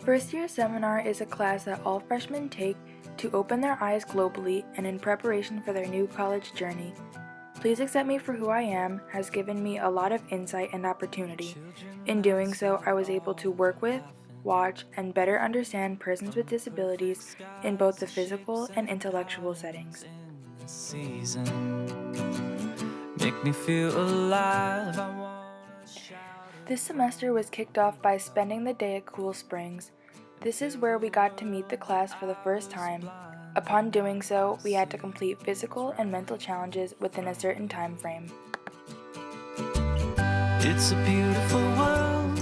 First Year Seminar is a class that all freshmen take to open their eyes globally and in preparation for their new college journey. Please Accept Me for Who I Am has given me a lot of insight and opportunity. In doing so, I was able to work with, watch, and better understand persons with disabilities in both the physical and intellectual settings. Make me feel alive. This semester was kicked off by spending the day at Cool Springs. This is where we got to meet the class for the first time. Upon doing so, we had to complete physical and mental challenges within a certain time frame. It's a beautiful world.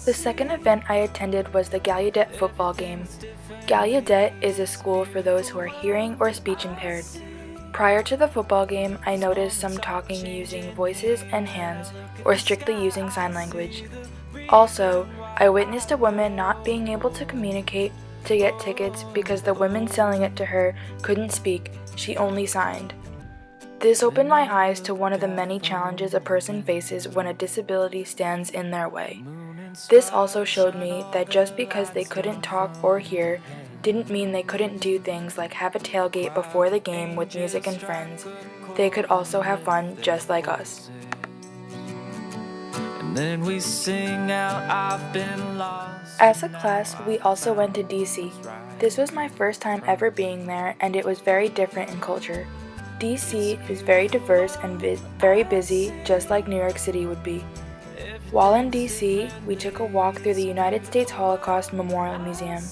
The second event I attended was the Gallaudet football game. Gallaudet is a school for those who are hearing or speech impaired. Prior to the football game, I noticed some talking using voices and hands, or strictly using sign language. Also, I witnessed a woman not being able to communicate to get tickets because the women selling it to her couldn't speak, she only signed. This opened my eyes to one of the many challenges a person faces when a disability stands in their way. This also showed me that just because they couldn't talk or hear didn't mean they couldn't do things like have a tailgate before the game with music and friends. They could also have fun just like us. And then we sing out, I've been lost. As a class, we also went to DC. This was my first time ever being there, and it was very different in culture. DC is very diverse and very busy, just like New York City would be. While in DC, we took a walk through the United States Holocaust Memorial Museum.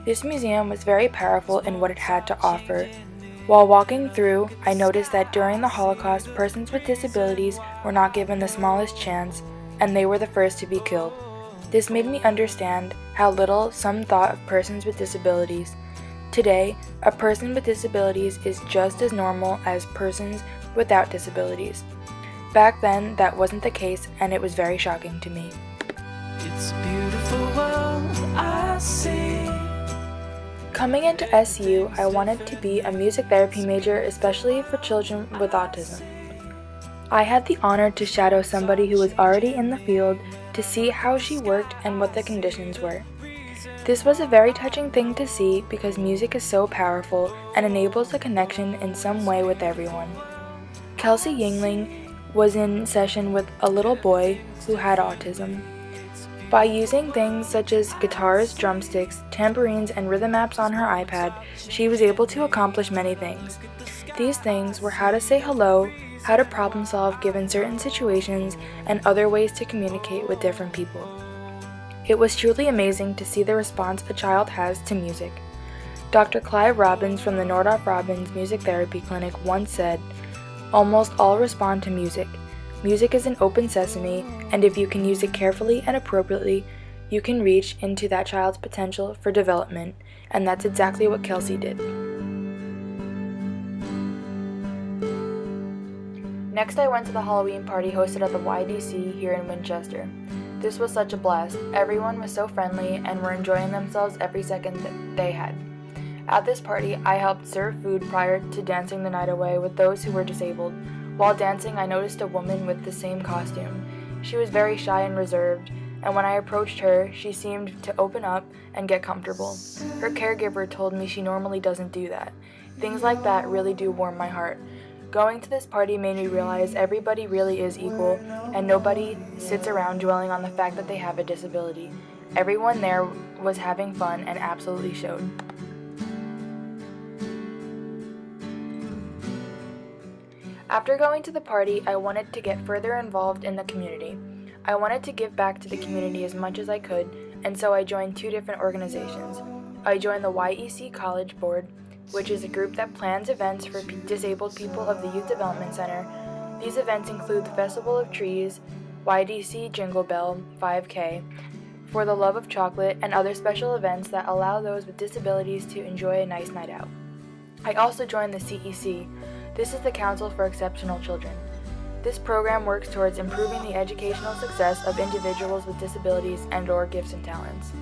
This museum was very powerful in what it had to offer. While walking through, I noticed that during the Holocaust, persons with disabilities were not given the smallest chance, and they were the first to be killed. This made me understand how little some thought of persons with disabilities. Today, a person with disabilities is just as normal as persons without disabilities. Back then, that wasn't the case, and it was very shocking to me. It's a beautiful world I see. Coming into SU, I wanted to be a music therapy major, especially for children with autism. I had the honor to shadow somebody who was already in the field to see how she worked and what the conditions were. This was a very touching thing to see because music is so powerful and enables a connection in some way with everyone. Kelsey Yingling was in session with a little boy who had autism. By using things such as guitars, drumsticks, tambourines, and rhythm apps on her iPad, she was able to accomplish many things. These things were how to say hello, how to problem solve given certain situations, and other ways to communicate with different people. It was truly amazing to see the response a child has to music. Dr. Clive Robbins from the Nordhoff Robbins Music Therapy Clinic once said, "Almost all respond to music. Music is an open sesame, and if you can use it carefully and appropriately, you can reach into that child's potential for development," and that's exactly what Kelsey did. Next, I went to the Halloween party hosted at the YDC here in Winchester. This was such a blast. Everyone was so friendly and were enjoying themselves every second that they had. At this party, I helped serve food prior to dancing the night away with those who were disabled. While dancing, I noticed a woman with the same costume. She was very shy and reserved, and when I approached her, she seemed to open up and get comfortable. Her caregiver told me she normally doesn't do that. Things like that really do warm my heart. Going to this party made me realize everybody really is equal, and nobody sits around dwelling on the fact that they have a disability. Everyone there was having fun and absolutely showed. After going to the party, I wanted to get further involved in the community. I wanted to give back to the community as much as I could, and so I joined 2 different organizations. I joined the YEC College Board, which is a group that plans events for disabled people of the Youth Development Center. These events include the Festival of Trees, YDC Jingle Bell 5K, For the Love of Chocolate, and other special events that allow those with disabilities to enjoy a nice night out. I also joined the CEC. This is the Council for Exceptional Children. This program works towards improving the educational success of individuals with disabilities and/or gifts and talents.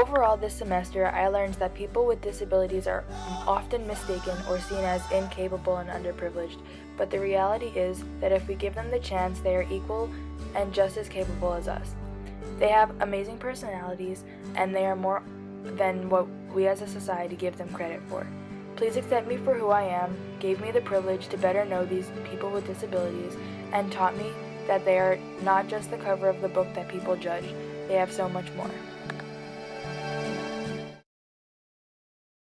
Overall, this semester, I learned that people with disabilities are often mistaken or seen as incapable and underprivileged, but the reality is that if we give them the chance, they are equal and just as capable as us. They have amazing personalities, and they are more than what we as a society give them credit for. Please accept me for who I am, gave me the privilege to better know these people with disabilities, and taught me that they are not just the cover of the book that people judge. They have so much more.